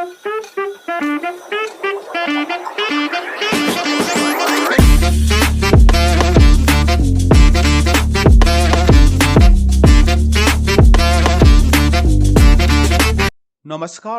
नमस्कार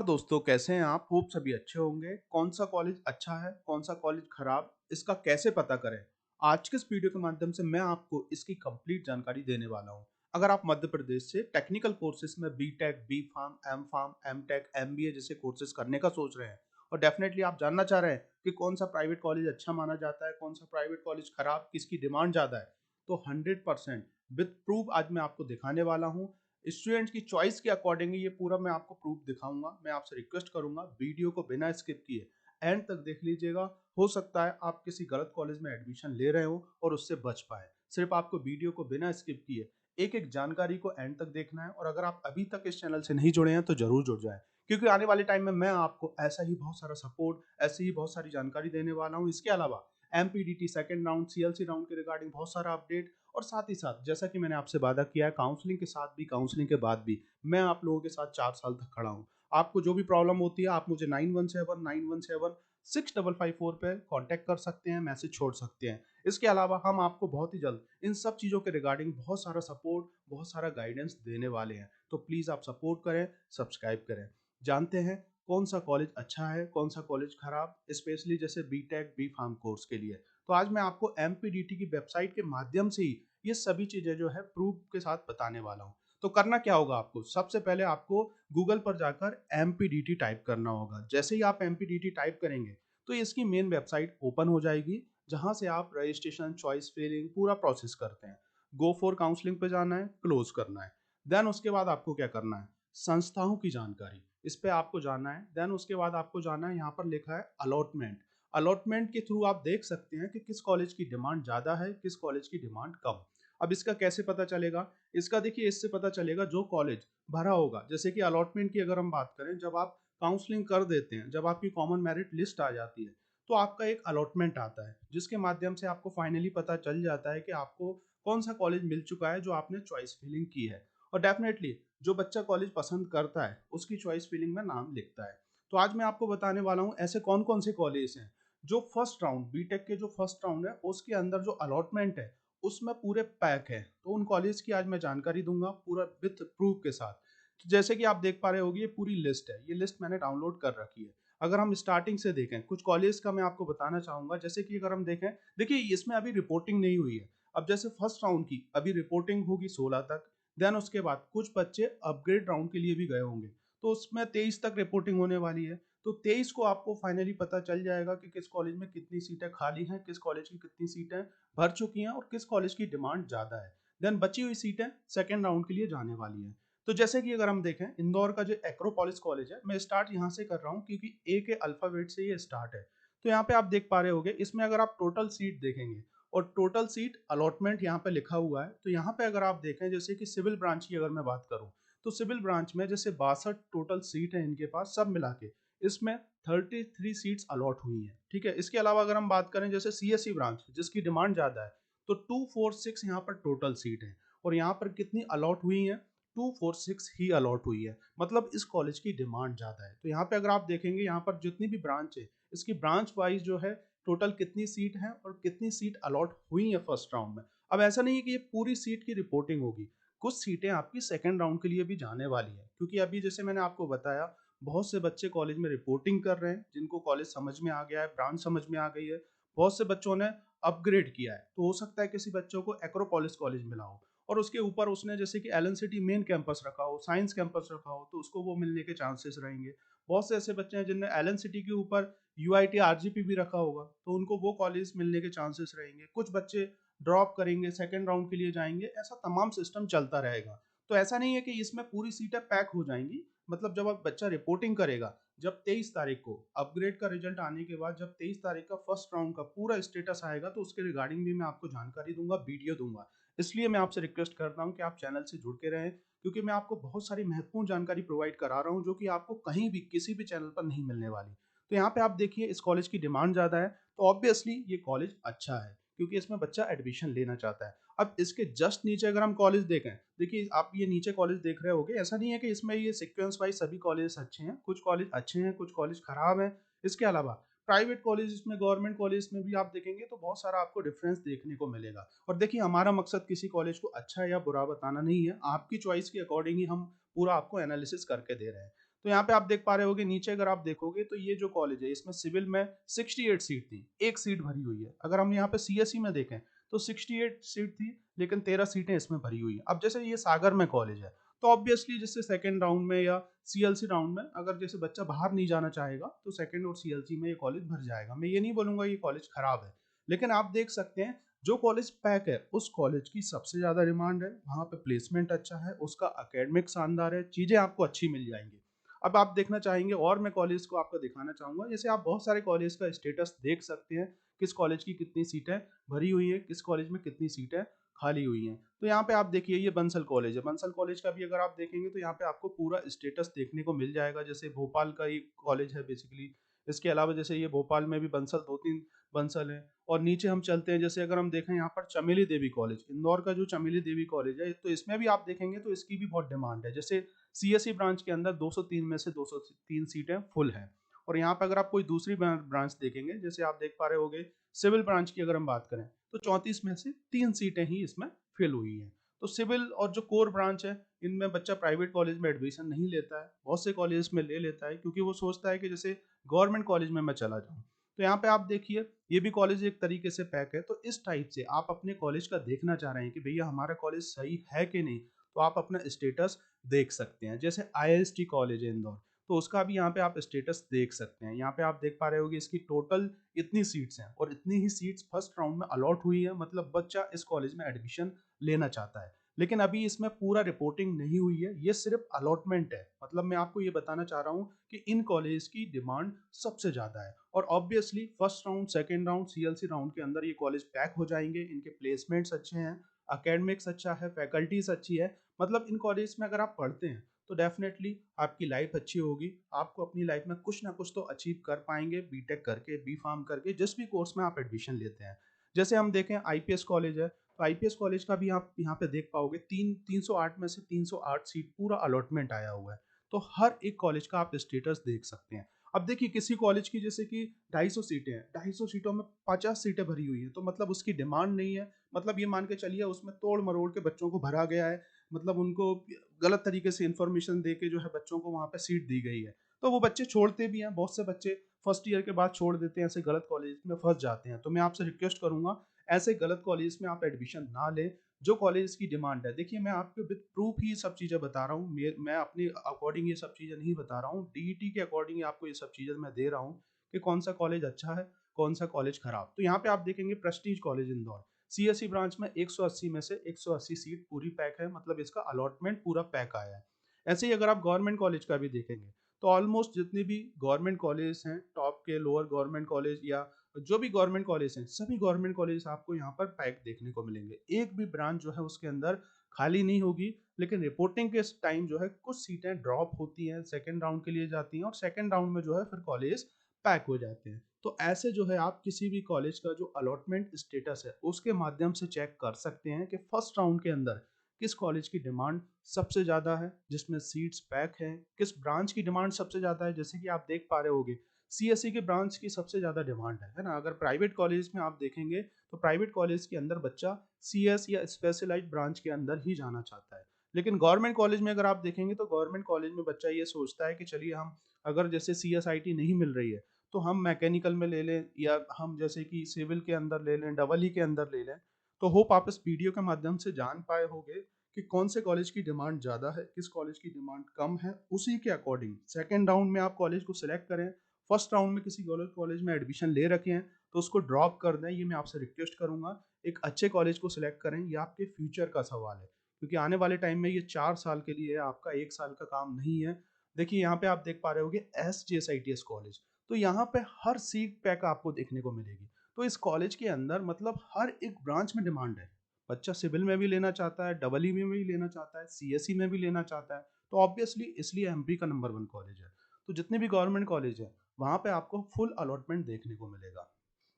दोस्तों, कैसे हैं आप? होप सभी अच्छे होंगे। कौन सा कॉलेज अच्छा है, कौन सा कॉलेज खराब, इसका कैसे पता करें? आज के इस वीडियो के माध्यम से मैं आपको इसकी कंप्लीट जानकारी देने वाला हूं। अगर आप मध्य प्रदेश से टेक्निकल कोर्सेज में B Tech, B pharm, M Tech, MBA जैसे कोर्सेज करने का सोच रहे हैं और डेफिनेटली आप जानना चाह रहे हैं कि कौन सा प्राइवेट कॉलेज अच्छा माना जाता है, कौन सा प्राइवेट कॉलेज खराब, किसकी डिमांड ज्यादा है, तो 100% विद प्रूफ आज मैं आपको दिखाने वाला हूँ। स्टूडेंट की चॉइस के अकॉर्डिंग ये पूरा मैं आपको प्रूफ दिखाऊंगा। मैं आपसे रिक्वेस्ट करूंगा वीडियो को बिना स्किप किए एंड तक देख लीजिएगा। हो सकता है आप किसी गलत कॉलेज में एडमिशन ले रहे हो और उससे बच पाए। सिर्फ आपको वीडियो को बिना स्किप किए एक एक जानकारी को एंड तक देखना है। और अगर आप अभी तक इस चैनल से नहीं जुड़े हैं तो जरूर जुड़ जाएं, क्योंकि आने वाले टाइम में मैं आपको ऐसा ही बहुत सारा सपोर्ट, ऐसी ही बहुत सारी जानकारी देने वाला हूँ। इसके अलावा एमपीडीटी सेकंड राउंड, सीएलसी राउंड के रिगार्डिंग बहुत सारा अपडेट, और साथ ही साथ जैसा कि मैंने आपसे वादा किया है काउंसलिंग के साथ भी, काउंसलिंग के बाद भी मैं आप लोगों के साथ 4 साल तक खड़ा हूँ। आपको जो भी प्रॉब्लम होती है आप मुझे 9179176554 पे कांटेक्ट कर सकते हैं, मैसेज छोड़ सकते हैं। इसके अलावा हम आपको बहुत ही जल्द इन सब चीज़ों के रिगार्डिंग बहुत सारा सपोर्ट, बहुत सारा गाइडेंस देने वाले हैं। तो प्लीज़ आप सपोर्ट करें, सब्सक्राइब करें। जानते हैं कौन सा कॉलेज अच्छा है, कौन सा कॉलेज खराब, स्पेशली जैसे बीटेक, बी फार्म कोर्स के लिए। तो आज मैं आपको एमपीडीटी की वेबसाइट के माध्यम से ही ये सभी चीजें जो है प्रूफ के साथ बताने वाला हूँ। तो करना क्या होगा आपको, सबसे पहले आपको गूगल पर जाकर एमपीडीटी टाइप करना होगा। जैसे ही आप एमपीडीटी टाइप करेंगे तो इसकी मेन वेबसाइट ओपन हो जाएगी, जहां से आप रजिस्ट्रेशन, चॉइस फिलिंग पूरा प्रोसेस करते हैं। गो फॉर काउंसलिंग पे जाना है, क्लोज करना है। देन उसके बाद आपको क्या करना है, संस्थाओं की जानकारी, इस पे आपको जाना है। देन उसके बाद आपको जाना है, यहाँ पर लिखा है अलॉटमेंट। अलॉटमेंट के थ्रू आप देख सकते हैं कि किस कॉलेज की डिमांड ज्यादा है, किस कॉलेज की डिमांड कम। अब इसका कैसे पता चलेगा? इसका देखिए, इससे पता चलेगा जो कॉलेज भरा होगा। जैसे कि अलॉटमेंट की अगर हम बात करें, जब आप काउंसलिंग कर देते हैं, जब आपकी कॉमन मेरिट लिस्ट आ जाती है, तो आपका एक अलॉटमेंट आता है, जिसके माध्यम से आपको फाइनली पता चल जाता है कि आपको कौन सा कॉलेज मिल चुका है जो आपने चॉइस फिलिंग की है। और डेफिनेटली जो बच्चा कॉलेज पसंद करता है उसकी चॉइस फिलिंग में नाम लिखता है। तो आज मैं आपको बताने वाला हूँ ऐसे कौन कौन से कॉलेज हैं जो फर्स्ट राउंड, बीटेक के जो फर्स्ट राउंड है उसके अंदर जो अलॉटमेंट है उसमें पूरे पैक है। तो उन कॉलेज की आज मैं जानकारी दूंगा पूरा विथ प्रूफ के साथ। तो जैसे कि आप देख पा रहे होगी, ये पूरी लिस्ट है, ये लिस्ट मैंने डाउनलोड कर रखी है। अगर हम स्टार्टिंग से देखें, कुछ कॉलेज का मैं आपको बताना चाहूंगा। जैसे कि अगर हम देखें, देखिए इसमें अभी रिपोर्टिंग नहीं हुई है। अब जैसे फर्स्ट राउंड की अभी रिपोर्टिंग होगी 16 तक। देन उसके बाद कुछ बच्चे अपग्रेड राउंड के लिए भी गए होंगे, तो उसमें 23 तक रिपोर्टिंग होने वाली है। तो 23 को आपको फाइनली पता चल जाएगा कि किस कॉलेज में कितनी सीटें खाली हैं, किस कॉलेज की कितनी सीटें भर चुकी हैं और किस कॉलेज की डिमांड ज्यादा है। देन बची हुई सीटें सेकेंड राउंड के लिए जाने वाली हैं। तो जैसे कि अगर हम देखें, इंदौर का जो एक्रोपोलिस कॉलेज है, मैं स्टार्ट यहाँ से कर रहा हूँ क्योंकि ए के अल्फाबेट से ये स्टार्ट है। तो यहाँ पे आप देख पा रहे होंगे, इसमें अगर आप टोटल सीट देखेंगे और टोटल सीट अलॉटमेंट यहाँ पे लिखा हुआ है, तो यहाँ पे अगर आप देखें, जैसे कि सिविल ब्रांच की अगर मैं बात करूँ, तो सिविल ब्रांच में जैसे 62 टोटल सीट है इनके पास, सब मिला के इसमें 33 सीट्स अलॉट हुई हैं। ठीक है। इसके अलावा अगर हम बात करें जैसे सीएससी ब्रांच, जिसकी डिमांड ज्यादा है, तो 246 यहाँ पर टोटल सीट है। और यहाँ पर कितनी अलॉट हुई है? 246 ही अलॉट हुई है। मतलब इस कॉलेज की डिमांड ज्यादा है। तो यहाँ पे अगर आप देखेंगे, यहाँ पर जितनी भी ब्रांच है, इसकी ब्रांच वाइज जो है टोटल कितनी सीट है और कितनी सीट अलॉट हुई है फर्स्ट राउंड में। अब ऐसा नहीं है कि ये पूरी सीट की रिपोर्टिंग होगी, कुछ सीटें आपकी सेकंड राउंड के लिए भी जाने वाली है। क्योंकि अभी जैसे मैंने आपको बताया, बहुत से बच्चे कॉलेज में रिपोर्टिंग कर रहे हैं, जिनको कॉलेज समझ में आ गया है, ब्रांच समझ में आ गई है। बहुत से बच्चों ने अपग्रेड किया है, तो हो सकता है किसी बच्चों को एक्रोपोलिस कॉलेज मिला हो और उसके ऊपर उसने जैसे कि एलन सिटी मेन कैंपस रखा हो, साइंस कैंपस रखा हो, तो उसको वो मिलने के चांसेस रहेंगे। बहुत से ऐसे बच्चे हैं जिनने एलन सिटी के ऊपर यूआईटी आरजीपी भी रखा होगा, तो उनको वो कॉलेज मिलने के चांसेस रहेंगे। कुछ बच्चे ड्रॉप करेंगे, सेकंड राउंड के लिए जाएंगे, ऐसा तमाम सिस्टम चलता रहेगा। तो ऐसा नहीं है कि इसमें पूरी सीटें पैक हो जाएंगी। मतलब जब आप बच्चा रिपोर्टिंग करेगा, जब 23 तारीख को अपग्रेड का रिजल्ट आने के बाद, जब 23 तारीख का फर्स्ट राउंड का पूरा स्टेटस आएगा, तो उसके रिगार्डिंग भी मैं आपको जानकारी दूंगा, वीडियो दूंगा। इसलिए मैं आपसे रिक्वेस्ट करता हूं कि आप चैनल से जुड़ के रहें, क्योंकि मैं आपको बहुत सारी महत्वपूर्ण जानकारी प्रोवाइड करा रहा हूं जो कि आपको कहीं भी किसी भी चैनल पर नहीं मिलने वाली। तो यहाँ पे आप देखिए, इस कॉलेज की डिमांड ज्यादा है, तो ऑब्वियसली ये कॉलेज अच्छा है, क्योंकि इसमें बच्चा एडमिशन लेना चाहता है। अब इसके जस्ट नीचे अगर हम कॉलेज देखें, देखिए आप ये नीचे कॉलेज देख रहे होगे, ऐसा नहीं है कि इसमें ये सीक्वेंस वाइज सभी कॉलेज अच्छे हैं, कुछ कॉलेज अच्छे हैं, कुछ कॉलेज खराब हैं। इसके अलावा प्राइवेट कॉलेज में, गवर्नमेंट कॉलेज में भी आप देखेंगे तो बहुत सारा आपको डिफरेंस देखने को मिलेगा। और देखिए हमारा मकसद किसी कॉलेज को अच्छा या बुरा बताना नहीं है, आपकी चॉइस के अकॉर्डिंग ही हम पूरा आपको एनालिसिस करके दे रहे हैं। तो यहाँ पे आप देख पा रहे होगे नीचे अगर आप देखोगे तो ये जो कॉलेज है इसमें सिविल में 68 सीट थी, एक सीट भरी हुई है। अगर हम यहाँ पे सीएसई में देखें तो 68 सीट थी, लेकिन 13 सीटें इसमें भरी हुई है। अब जैसे ये सागर में कॉलेज है तो ऑब्वियसली जैसे सेकंड राउंड में या सीएलसी राउंड में अगर जैसे बच्चा बाहर नहीं जाना चाहेगा तो सेकंड और सीएलसी में ये कॉलेज भर जाएगा। मैं ये नहीं बोलूंगा ये कॉलेज खराब है, लेकिन आप देख सकते हैं जो कॉलेज पैक है उस कॉलेज की सबसे ज्यादा डिमांड है, वहां पे प्लेसमेंट अच्छा है, उसका एकेडमिक शानदार है, चीजें आपको अच्छी मिल जाएंगी। अब आप देखना चाहेंगे और मैं कॉलेज को आपको दिखाना चाहूंगा, जैसे आप बहुत सारे कॉलेज का स्टेटस देख सकते हैं, किस कॉलेज की कितनी सीटें भरी हुई है, किस कॉलेज में कितनी सीटें खाली हुई हैं। तो यहाँ पे आप देखिए ये बंसल कॉलेज है, बंसल कॉलेज का भी अगर आप देखेंगे तो यहाँ पे आपको पूरा स्टेटस देखने को मिल जाएगा। जैसे भोपाल का ये कॉलेज है बेसिकली, इसके अलावा जैसे ये भोपाल में भी बंसल, दो तीन बंसल है। और नीचे हम चलते हैं, जैसे अगर हम देखें यहाँ पर चमेली देवी कॉलेज, इंदौर का जो चमेली देवी कॉलेज है, तो इसमें भी आप देखेंगे तो इसकी भी बहुत डिमांड है। जैसे सीएसई ब्रांच के अंदर 203 में से 203 सीटें फुल हैं। और यहाँ पे अगर आप कोई दूसरी ब्रांच देखेंगे, जैसे आप देख पा रहे होगे सिविल ब्रांच की अगर हम बात करें तो 34 में से 3 सीटें ही इसमें फिल हुई हैं। तो सिविल और जो कोर ब्रांच है इनमें बच्चा प्राइवेट कॉलेज में एडमिशन नहीं लेता है, बहुत से कॉलेज में ले लेता है क्योंकि वो सोचता है कि जैसे गवर्नमेंट कॉलेज में मैं चला जाऊँ। तो यहाँ पे आप देखिए ये भी कॉलेज एक तरीके से पैक है। तो इस टाइप से आप अपने कॉलेज का देखना चाह रहे हैं कि भैया हमारा कॉलेज सही है कि नहीं, तो आप अपना स्टेटस देख सकते हैं। जैसे आईएसटी कॉलेज है इंदौर, तो उसका भी यहाँ पे आप स्टेटस देख सकते हैं। यहाँ पे आप देख पा रहे होगे इसकी टोटल इतनी सीट्स हैं और इतनी ही सीट्स फर्स्ट राउंड में अलॉट हुई है, मतलब बच्चा इस कॉलेज में एडमिशन लेना चाहता है। लेकिन अभी इसमें पूरा रिपोर्टिंग नहीं हुई है, ये सिर्फ अलॉटमेंट है। मतलब मैं आपको ये बताना चाह रहा हूँ कि इन कॉलेज की डिमांड सबसे ज्यादा है और obviously first round, second round, CLC round के अंदर ये कॉलेज पैक हो जाएंगे। इनके प्लेसमेंट्स अच्छे हैं, अकेडमिक्स अच्छा है, फैकल्टीज अच्छी है। मतलब इन कॉलेज में अगर आप पढ़ते हैं तो डेफिनेटली आपकी लाइफ अच्छी होगी, आपको अपनी लाइफ में कुछ ना कुछ तो अचीव कर पाएंगे, बीटेक करके, बी फार्म करके, जिस भी कोर्स में आप एडमिशन लेते हैं। जैसे हम देखें आईपीएस कॉलेज है, तो आईपीएस कॉलेज का भी आप यहाँ पे देख पाओगे 308 में से 308 सीट पूरा अलॉटमेंट आया हुआ है। तो हर एक कॉलेज का आप स्टेटस देख सकते हैं। अब देखिए किसी कॉलेज की जैसे कि 250 सीटें हैं, 250 सीटों में 50 सीटें भरी हुई हैं, तो मतलब उसकी डिमांड नहीं है। मतलब ये मान के चलिए उसमें तोड़ मरोड़ के बच्चों को भरा गया है, मतलब उनको गलत तरीके से इंफॉर्मेशन दे के जो है बच्चों को वहाँ पे सीट दी गई है। तो वो बच्चे छोड़ते भी हैं, बहुत से बच्चे फर्स्ट ईयर के बाद छोड़ देते हैं, ऐसे गलत कॉलेज में फंस जाते हैं। तो मैं आपसे रिक्वेस्ट करूंगा ऐसे गलत कॉलेज में आप एडमिशन ना लें। जो कॉलेज की डिमांड है, देखिए मैं आपको विद प्रूफ ही सब चीज़ें बता रहा हूँ, मैं अपने अकॉर्डिंग ये सब चीज़ें नहीं बता रहा हूँ, डीईटी के अकॉर्डिंग आपको ये सब चीज़ें मैं दे रहा हूँ कि कौन सा कॉलेज अच्छा है, कौन सा कॉलेज खराब। तो यहाँ पे आप देखेंगे Prestige college Indore, CSC branch में 180 में से 180 सीट पूरी पैक है, मतलब इसका अलॉटमेंट पूरा पैक आया है। ऐसे ही अगर आप गवर्नमेंट कॉलेज का भी देखेंगे तो ऑलमोस्ट जितने भी गवर्नमेंट कॉलेज हैं, टॉप के, लोअर गवर्नमेंट कॉलेज या जो भी गवर्नमेंट कॉलेज हैं, सभी गवर्नमेंट कॉलेज आपको यहाँ पर पैक देखने को मिलेंगे। एक भी ब्रांच जो है उसके अंदर खाली नहीं होगी। लेकिन रिपोर्टिंग के टाइम जो है कुछ सीटें ड्रॉप होती हैं, सेकेंड राउंड के लिए जाती हैं और सेकेंड राउंड में जो है फिर कॉलेज पैक हो जाते हैं। तो ऐसे जो है आप किसी भी कॉलेज का जो अलॉटमेंट स्टेटस है उसके माध्यम से चेक कर सकते हैं कि फर्स्ट राउंड के अंदर किस कॉलेज की डिमांड सबसे ज़्यादा है, जिसमें सीट्स पैक हैं, किस ब्रांच की डिमांड सबसे ज़्यादा है। जैसे कि आप देख पा रहे होगे सीएससी के ब्रांच की सबसे ज़्यादा डिमांड है ना। अगर प्राइवेट कॉलेज में आप देखेंगे तो प्राइवेट कॉलेज के अंदर बच्चा सीएस या स्पेशलाइज्ड ब्रांच के अंदर ही जाना चाहता है। लेकिन गवर्नमेंट कॉलेज में अगर आप देखेंगे तो गवर्नमेंट कॉलेज में बच्चा ये सोचता है कि चलिए हम अगर जैसे सीएसआईटी नहीं मिल रही है तो हम मैकेनिकल में ले लें, या हम जैसे कि सिविल के अंदर ले लें, डबल ई के अंदर ले लें। तो होप आप इस वीडियो के माध्यम से जान पाए होंगे कि कौन से कॉलेज की डिमांड ज़्यादा है, किस कॉलेज की डिमांड कम है। उसी के अकॉर्डिंग सेकेंड राउंड में आप कॉलेज को सिलेक्ट करें। फर्स्ट राउंड में किसी गलत कॉलेज में एडमिशन ले रखे हैं तो उसको ड्रॉप कर दें, ये मैं आपसे रिक्वेस्ट करूंगा। एक अच्छे कॉलेज को सिलेक्ट करें, ये आपके फ्यूचर का सवाल है, क्योंकि आने वाले टाइम में ये 4 साल के लिए है, आपका 1 साल का काम नहीं है। देखिए यहाँ पे आप देख पा रहे होगे SJSITS कॉलेज, तो यहाँ पे हर सीट पैक आपको देखने को मिलेगी। तो इस कॉलेज के अंदर मतलब हर एक ब्रांच में डिमांड है। बच्चा सिविल में भी लेना चाहता है, डबल ई में भी लेना चाहता है, सीएससी में भी लेना चाहता है। तो ऑब्वियसली इसलिए एमपी का नंबर 1 कॉलेज है। तो जितने भी गवर्नमेंट कॉलेज है वहाँ पे आपको फुल अलॉटमेंट देखने को मिलेगा।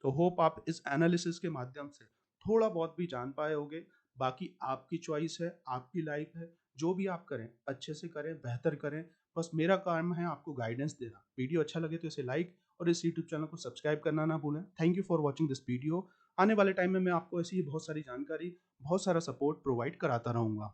तो होप आप इस एनालिसिस के माध्यम से थोड़ा बहुत भी जान पाए होगे। बाकी आपकी चॉइस है, आपकी लाइफ है, जो भी आप करें, अच्छे से करें, बेहतर करें। बस मेरा काम है आपको गाइडेंस देना। वीडियो अच्छा लगे तो इसे लाइक और इस यूट्यूब चैनल को सब्सक्राइब करना ना भूलें। Thank you for watching this video. आने वाले टाइम में मैं आपको ऐसी ही बहुत सारी जानकारी, बहुत सारा सपोर्ट प्रोवाइड कराता रहूँगा।